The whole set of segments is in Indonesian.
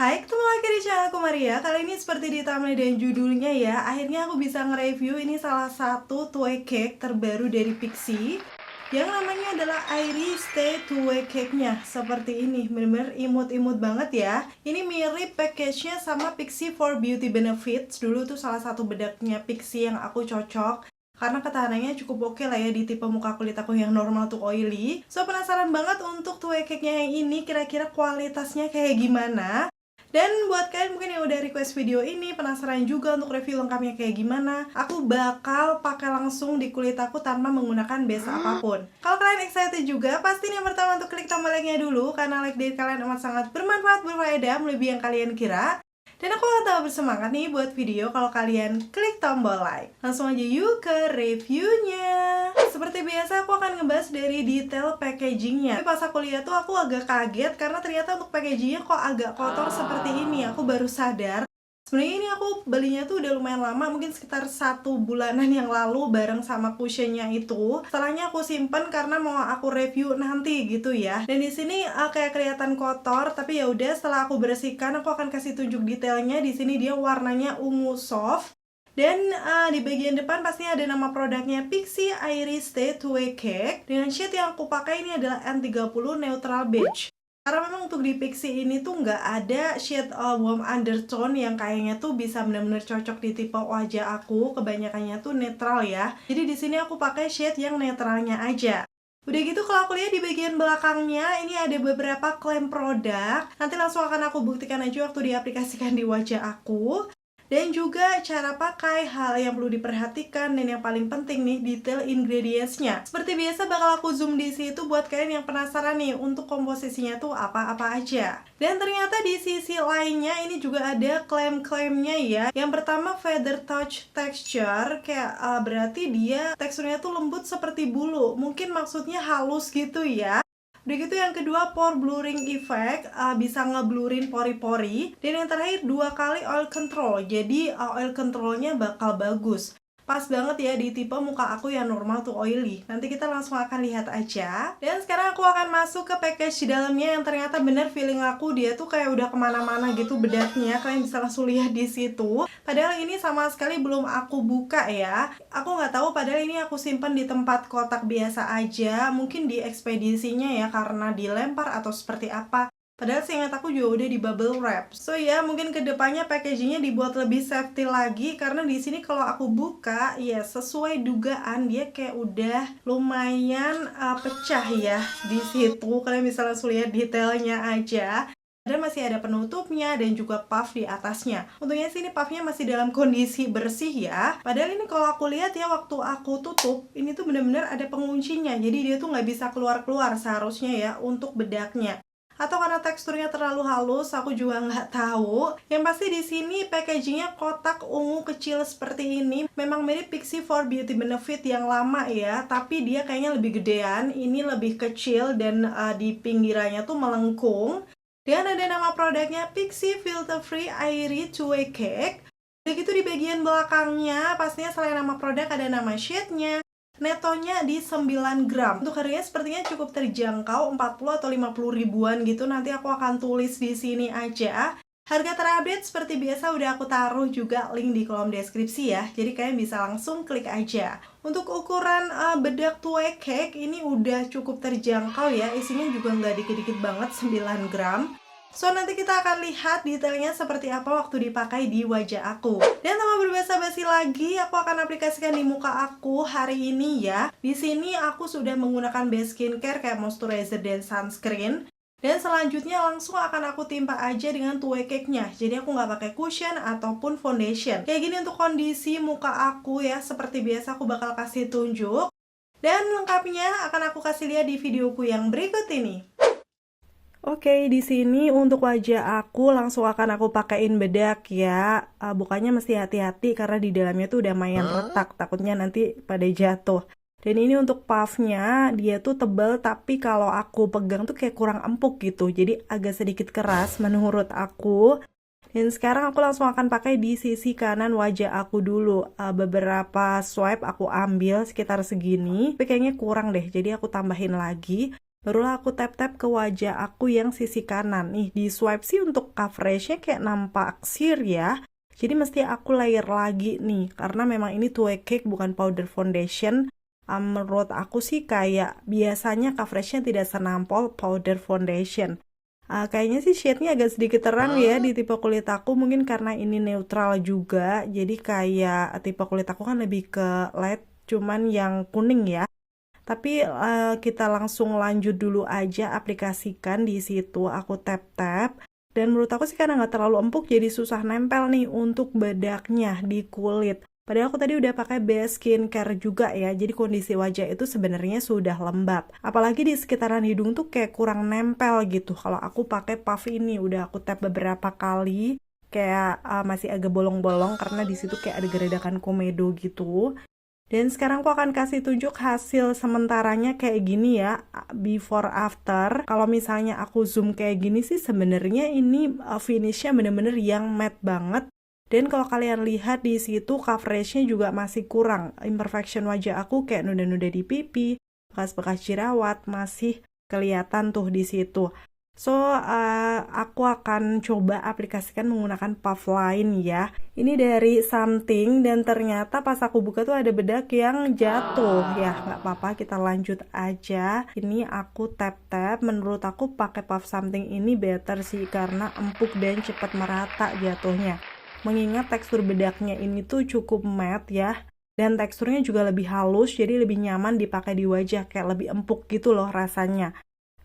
Hai, ketemu lagi di channel aku Maria. Kali ini seperti di thumbnail dan judulnya ya, akhirnya aku bisa nge-review ini salah satu toy cake terbaru dari Pixi yang namanya adalah Airy Stay Toy Cake-nya. Seperti ini, bener-bener imut-imut banget ya. Ini mirip package-nya sama Pixi for Beauty Benefits. Dulu tuh salah satu bedaknya Pixi yang aku cocok karena ketahanannya cukup oke lah ya di tipe muka kulit aku yang normal tuh oily. So penasaran banget untuk toy cake-nya yang ini, kira-kira kualitasnya kayak gimana. Dan buat kalian mungkin yang udah request video ini, penasaran juga untuk review lengkapnya kayak gimana, aku bakal pakai langsung di kulit aku tanpa menggunakan base apapun. Kalau kalian excited juga, pastiin yang pertama untuk klik tombol like-nya dulu, karena like dari kalian amat sangat bermanfaat, berfaedah, melebihi yang kalian kira. Dan aku akan tambah bersemangat nih buat video kalau kalian klik tombol like. Langsung aja yuk ke reviewnya. Seperti biasa aku akan ngebahas dari detail packagingnya. Tapi pas aku lihat tuh aku agak kaget karena ternyata untuk packagingnya kok agak kotor seperti ini. Aku baru sadar. Sebenarnya ini aku belinya tuh udah lumayan lama, mungkin sekitar 1 bulanan yang lalu bareng sama cushionnya itu. Setelahnya aku simpen karena mau aku review nanti gitu ya. Dan di sini kayak kelihatan kotor, tapi ya udah setelah aku bersihkan aku akan kasih tunjuk detailnya. Di sini dia warnanya ungu soft. Dan di bagian depan pastinya ada nama produknya Pixi Airy Stay Toy Cake. Dengan shade yang aku pakai ini adalah N30 Neutral Beige. Karena memang untuk di Pixi ini tuh nggak ada shade warm undertone yang kayaknya tuh bisa benar-benar cocok di tipe wajah aku. Kebanyakannya tuh netral ya. Jadi di sini aku pakai shade yang netralnya aja. Udah gitu kalau aku lihat di bagian belakangnya ini ada beberapa klaim produk. Nanti langsung akan aku buktikan aja waktu diaplikasikan di wajah aku. Dan juga cara pakai, hal yang perlu diperhatikan, dan yang paling penting nih, detail ingredientsnya. Seperti biasa bakal aku zoom di situ buat kalian yang penasaran nih untuk komposisinya tuh apa-apa aja. Dan ternyata di sisi lainnya ini juga ada klaim-klaimnya ya. Yang pertama feather touch texture, kayak berarti dia teksturnya tuh lembut seperti bulu. Mungkin maksudnya halus gitu ya. Udah gitu yang kedua pore blurring effect, bisa ngeblurin pori-pori. Dan yang terakhir 2 kali oil control, jadi oil controlnya bakal bagus. Pas banget ya di tipe muka aku yang normal tuh oily. Nanti kita langsung akan lihat aja. Dan sekarang aku akan masuk ke package di dalamnya yang ternyata bener feeling aku dia tuh kayak udah kemana-mana gitu bedaknya. Kalian bisa langsung lihat di situ. Padahal ini sama sekali belum aku buka ya. Aku nggak tahu padahal ini aku simpan di tempat kotak biasa aja. Mungkin di ekspedisinya ya karena dilempar atau seperti apa. Padahal seingat aku juga udah di bubble wrap. So ya, mungkin kedepannya packagingnya dibuat lebih safety lagi karena di sini kalau aku buka, ya sesuai dugaan dia kayak udah lumayan pecah ya di situ. Kalian bisa langsung lihat detailnya aja. Dan masih ada penutupnya dan juga puff di atasnya. Untungnya sih ini puffnya masih dalam kondisi bersih ya. Padahal ini kalau aku lihat ya waktu aku tutup, ini tuh bener-bener ada penguncinya. Jadi dia tuh nggak bisa keluar-keluar seharusnya ya untuk bedaknya. Atau karena teksturnya terlalu halus, aku juga nggak tahu. Yang pasti di sini packagingnya kotak ungu kecil seperti ini. Memang mirip Pixi for Beauty Benefit yang lama ya, tapi dia kayaknya lebih gedean. Ini lebih kecil dan di pinggirannya tuh melengkung. Dan ada nama produknya Pixi Filter Free Airy Toy Cake. Begitu di bagian belakangnya, pastinya selain nama produk ada nama shade-nya. Netonya di 9 gram. Untuk harganya sepertinya cukup terjangkau, 40 atau 50 ribuan gitu. Nanti aku akan tulis di sini aja. Harga terupdate seperti biasa udah aku taruh juga link di kolom deskripsi ya. Jadi kalian bisa langsung klik aja. Untuk ukuran bedak toy cake ini udah cukup terjangkau ya. Isinya juga nggak dikit-dikit banget, 9 gram. So nanti kita akan lihat detailnya seperti apa waktu dipakai di wajah aku. Dan tanpa berbasa-basi lagi, aku akan aplikasikan di muka aku hari ini ya. Di sini aku sudah menggunakan base skincare kayak moisturizer dan sunscreen. Dan selanjutnya langsung akan aku timpa aja dengan toy cake-nya. Jadi aku nggak pakai cushion ataupun foundation. Kayak gini untuk kondisi muka aku ya. Seperti biasa aku bakal kasih tunjuk. Dan lengkapnya akan aku kasih lihat di videoku yang berikut ini. Oke, di sini untuk wajah aku langsung akan aku pakein bedak ya. Bukannya mesti hati-hati karena di dalamnya tuh udah lumayan retak, takutnya nanti pada jatuh. Dan ini untuk puffnya, dia tuh tebal tapi kalau aku pegang tuh kayak kurang empuk gitu. Jadi agak sedikit keras menurut aku. Dan sekarang aku langsung akan pakai di sisi kanan wajah aku dulu. Beberapa swipe aku ambil sekitar segini, tapi kayaknya kurang deh. Jadi aku tambahin lagi. Barulah aku tap-tap ke wajah aku yang sisi kanan. Nih, di swipe sih untuk coveragenya kayak nampak sheer ya. Jadi mesti aku layer lagi nih, karena memang ini two-way cake bukan powder foundation. Menurut aku sih kayak biasanya coveragenya tidak senampol powder foundation. Kayaknya sih shade-nya agak sedikit terang ya di tipe kulit aku, mungkin karena ini neutral juga. Jadi kayak tipe kulit aku kan lebih ke light, cuman yang kuning ya. Tapi kita langsung lanjut dulu aja aplikasikan di situ. Aku tap-tap. Dan menurut aku sih karena nggak terlalu empuk jadi susah nempel nih untuk bedaknya di kulit. Padahal aku tadi udah pakai base skincare juga ya. Jadi kondisi wajah itu sebenarnya sudah lembab. Apalagi di sekitaran hidung tuh kayak kurang nempel gitu. Kalau aku pakai puff ini udah aku tap beberapa kali. Kayak masih agak bolong-bolong karena di situ kayak ada geredakan komedo gitu. Dan sekarang aku akan kasih tunjuk hasil sementaranya kayak gini ya, before after. Kalau misalnya aku zoom kayak gini sih sebenarnya ini finishnya bener-bener yang matte banget. Dan kalau kalian lihat di situ coveragenya juga masih kurang. Imperfection wajah aku kayak noda-noda di pipi, bekas-bekas jerawat masih kelihatan tuh di situ. So, aku akan coba aplikasikan menggunakan puff lain ya. Ini dari Something dan ternyata pas aku buka tuh ada bedak yang jatuh. Ya, nggak apa-apa, kita lanjut aja. Ini aku tap-tap. Menurut aku pakai puff Something ini better sih karena empuk dan cepat merata jatuhnya. Mengingat tekstur bedaknya ini tuh cukup matte ya. Dan teksturnya juga lebih halus, jadi lebih nyaman dipakai di wajah. Kayak lebih empuk gitu loh rasanya.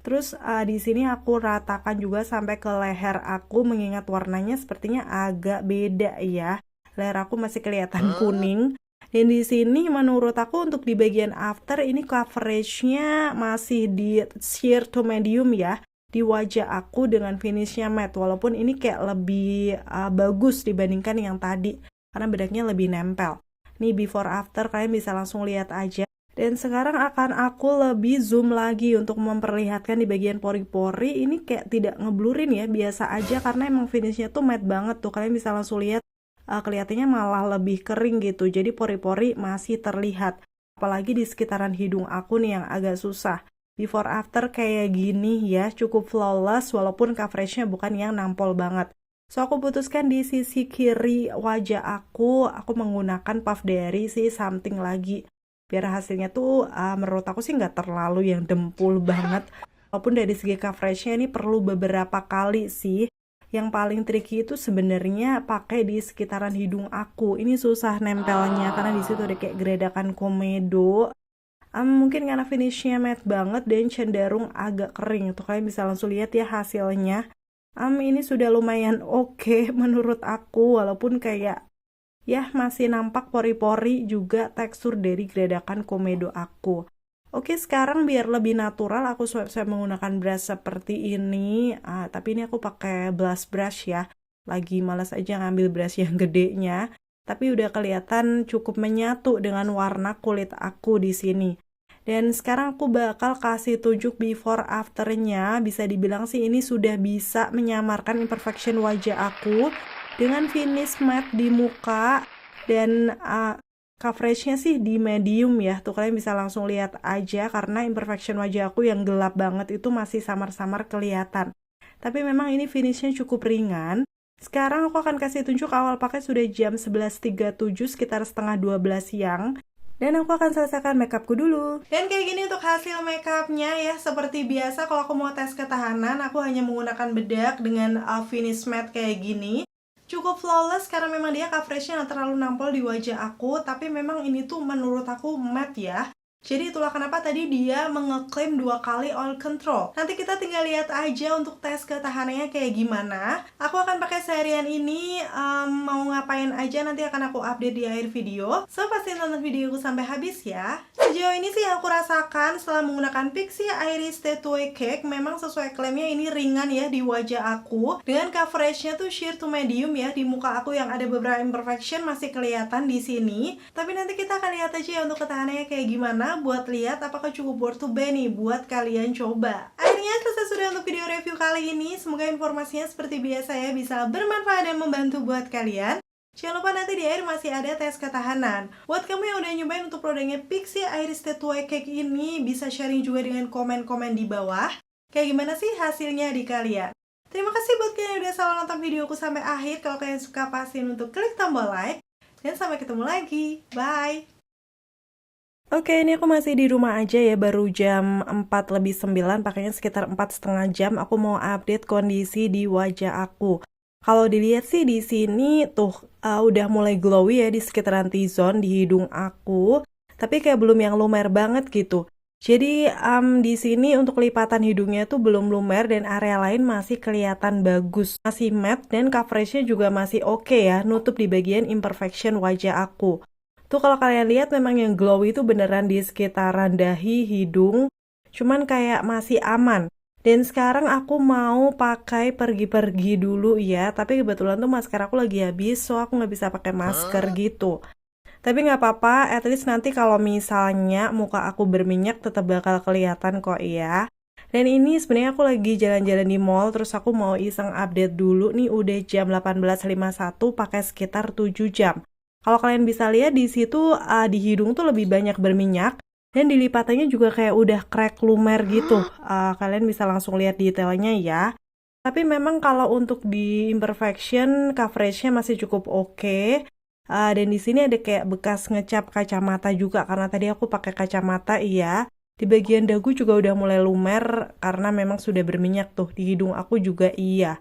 Terus di sini aku ratakan juga sampai ke leher aku, mengingat warnanya sepertinya agak beda ya. Leher aku masih kelihatan kuning. Dan di sini menurut aku untuk di bagian after ini coveragenya masih di sheer to medium ya. Di wajah aku dengan finishnya matte. Walaupun ini kayak lebih bagus dibandingkan yang tadi. Karena bedaknya lebih nempel. Nih before after kalian bisa langsung lihat aja. Dan sekarang akan aku lebih zoom lagi untuk memperlihatkan di bagian pori-pori. Ini kayak tidak ngeblurin ya, biasa aja karena emang finishnya tuh matte banget tuh. Kalian bisa langsung lihat kelihatannya malah lebih kering gitu. Jadi pori-pori masih terlihat. Apalagi di sekitaran hidung aku nih yang agak susah. Before after kayak gini ya, cukup flawless walaupun coveragenya bukan yang nampol banget. So aku putuskan di sisi kiri wajah aku menggunakan puff dari si Something lagi. Biar hasilnya tuh menurut aku sih nggak terlalu yang dempul banget. Walaupun dari segi coveragenya ini perlu beberapa kali sih. Yang paling tricky itu sebenarnya pakai di sekitaran hidung aku. Ini susah nempelnya karena di situ ada kayak geredakan komedo. Mungkin karena finishnya matte banget dan cenderung agak kering. Tuh kalian bisa langsung lihat ya hasilnya. Ini sudah lumayan oke menurut aku. Walaupun kayak ya, masih nampak pori-pori juga tekstur dari geredakan komedo aku. Oke, sekarang biar lebih natural aku swipe-swipe menggunakan brush seperti ini. Tapi ini aku pakai blush brush ya. Lagi malas aja ngambil brush yang gedenya. Tapi udah kelihatan cukup menyatu dengan warna kulit aku di sini. Dan sekarang aku bakal kasih tunjuk before afternya. Bisa dibilang sih ini sudah bisa menyamarkan imperfection wajah aku. Dengan finish matte di muka dan coveragenya sih di medium ya. Tuh kalian bisa langsung lihat aja karena imperfection wajah aku yang gelap banget itu masih samar-samar kelihatan. Tapi memang ini finishnya cukup ringan. Sekarang aku akan kasih tunjuk awal pakai sudah jam 11.37 sekitar setengah 12 siang. Dan aku akan selesaikan makeupku dulu. Dan kayak gini untuk hasil makeupnya ya. Seperti biasa kalau aku mau tes ketahanan, aku hanya menggunakan bedak dengan finish matte kayak gini. Cukup flawless karena memang dia coveragenya nggak terlalu nampol di wajah aku. Tapi memang ini tuh menurut aku matte ya. Jadi itulah kenapa tadi dia mengeklaim 2 kali oil control. Nanti kita tinggal lihat aja untuk tes ketahanannya kayak gimana. Aku akan pakai seharian ini, mau ngapain aja nanti akan aku update di akhir video. So pasti nonton videoku sampai habis ya. Sejauh ini sih yang aku rasakan setelah menggunakan Pixi Iris Stay Two-Way Cake, memang sesuai klaimnya ini ringan ya di wajah aku. Dengan coveragenya tuh sheer to medium ya. Di muka aku yang ada beberapa imperfection masih kelihatan di sini. Tapi nanti kita akan lihat aja ya untuk ketahanannya kayak gimana. Buat lihat apakah cukup worth to buy nih buat kalian coba. Akhirnya selesai sudah untuk video review kali ini. Semoga informasinya seperti biasa ya bisa bermanfaat dan membantu buat kalian. Jangan lupa nanti di akhir masih ada tes ketahanan. Buat kamu yang udah nyobain untuk produknya Pixi Air Stay 2 Cake ini, bisa sharing juga dengan komen-komen di bawah. Kayak gimana sih hasilnya di kalian? Terima kasih buat kalian yang udah selalu nonton videoku sampai akhir. Kalau kalian suka, pastiin untuk klik tombol like. Dan sampai ketemu lagi. Bye! Oke, ini aku masih di rumah aja ya, baru jam 4:09, pakainya sekitar 4,5 jam. Aku mau update kondisi di wajah aku. Kalau dilihat sih di sini tuh udah mulai glowy ya di sekitaran T-zone di hidung aku, tapi kayak belum yang lumer banget gitu. Jadi di sini untuk lipatan hidungnya tuh belum lumer dan area lain masih kelihatan bagus, masih matte dan coveragenya juga masih oke ya, nutup di bagian imperfection wajah aku. Tuh kalau kalian lihat memang yang glowy itu beneran di sekitaran dahi, hidung, cuman kayak masih aman. Dan sekarang aku mau pakai pergi-pergi dulu ya, tapi kebetulan tuh masker aku lagi habis, so aku nggak bisa pakai masker gitu. Tapi nggak apa-apa, at least nanti kalau misalnya muka aku berminyak tetap bakal kelihatan kok ya. Dan ini sebenarnya aku lagi jalan-jalan di mall, terus aku mau iseng update dulu nih, udah jam 18.51 pakai sekitar 7 jam. Kalau kalian bisa lihat di situ di hidung tuh lebih banyak berminyak. Dan di lipatannya juga kayak udah crack lumer gitu. Kalian bisa langsung lihat detailnya ya. Tapi memang kalau untuk di imperfection, coveragenya masih cukup oke. Dan di sini ada kayak bekas ngecap kacamata juga. Karena tadi aku pakai kacamata, iya. Di bagian dagu juga udah mulai lumer. Karena memang sudah berminyak tuh. Di hidung aku juga iya.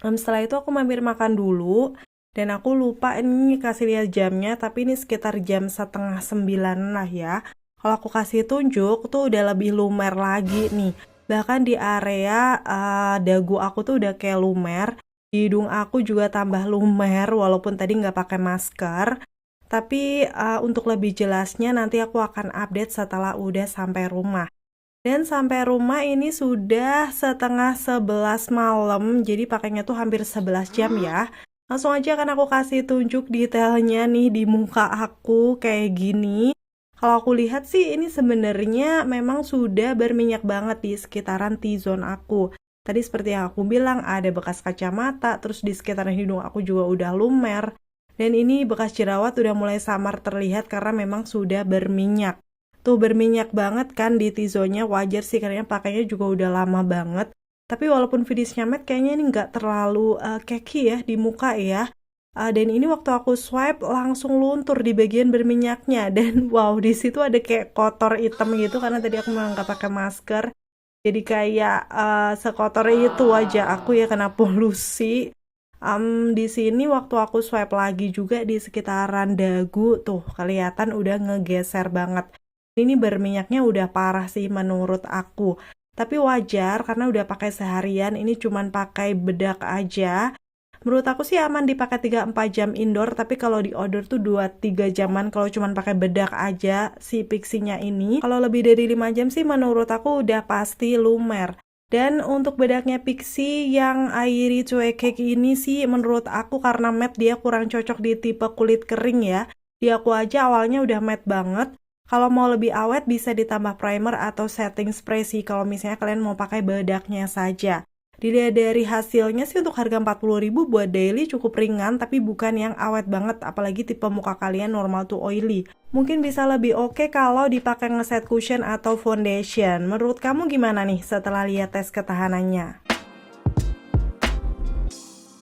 Setelah itu aku mampir makan dulu. Dan aku lupa ini kasih lihat jamnya. Tapi ini sekitar jam 8:30 lah ya. Kalau aku kasih tunjuk tuh udah lebih lumer lagi nih. Bahkan di area dagu aku tuh udah kayak lumer. Di hidung aku juga tambah lumer walaupun tadi nggak pakai masker. Tapi untuk lebih jelasnya nanti aku akan update setelah udah sampai rumah. Dan sampai rumah ini sudah 10:30 malam. Jadi pakainya tuh hampir 11 jam ya. Langsung aja kan aku kasih tunjuk detailnya nih di muka aku kayak gini. Kalau aku lihat sih ini sebenarnya memang sudah berminyak banget di sekitaran T-zone aku. Tadi seperti yang aku bilang ada bekas kacamata, terus di sekitaran hidung aku juga udah lumer. Dan ini bekas jerawat udah mulai samar terlihat karena memang sudah berminyak. Tuh berminyak banget kan di T-zone-nya, wajar sih karena pakainya juga udah lama banget. Tapi walaupun finishnya matte kayaknya ini nggak terlalu keki ya di muka ya. Dan ini waktu aku swipe langsung luntur di bagian berminyaknya dan wow di situ ada kayak kotor hitam gitu karena tadi aku memang nggak pakai masker. Jadi kayak sekotor itu wajah aku ya kena polusi. Di sini waktu aku swipe lagi juga di sekitaran dagu tuh kelihatan udah ngegeser banget. Ini berminyaknya udah parah sih menurut aku. Tapi wajar karena udah pakai seharian, ini cuman pakai bedak aja. Menurut aku sih aman dipakai 3-4 jam indoor, tapi kalau di outdoor tuh 2-3 jaman kalau cuma pakai bedak aja si Pixi-nya ini. Kalau lebih dari 5 jam sih menurut aku udah pasti lumer. Dan untuk bedaknya Pixi yang Airy Cuek Cake ini sih menurut aku karena matte dia kurang cocok di tipe kulit kering ya. Di aku aja awalnya udah matte banget. Kalau mau lebih awet bisa ditambah primer atau setting spray sih kalau misalnya kalian mau pakai bedaknya saja. Dilihat dari hasilnya sih untuk harga 40.000 buat daily cukup ringan tapi bukan yang awet banget apalagi tipe muka kalian normal to oily. Mungkin bisa lebih oke kalau dipakai ngeset cushion atau foundation. Menurut kamu gimana nih setelah lihat tes ketahanannya?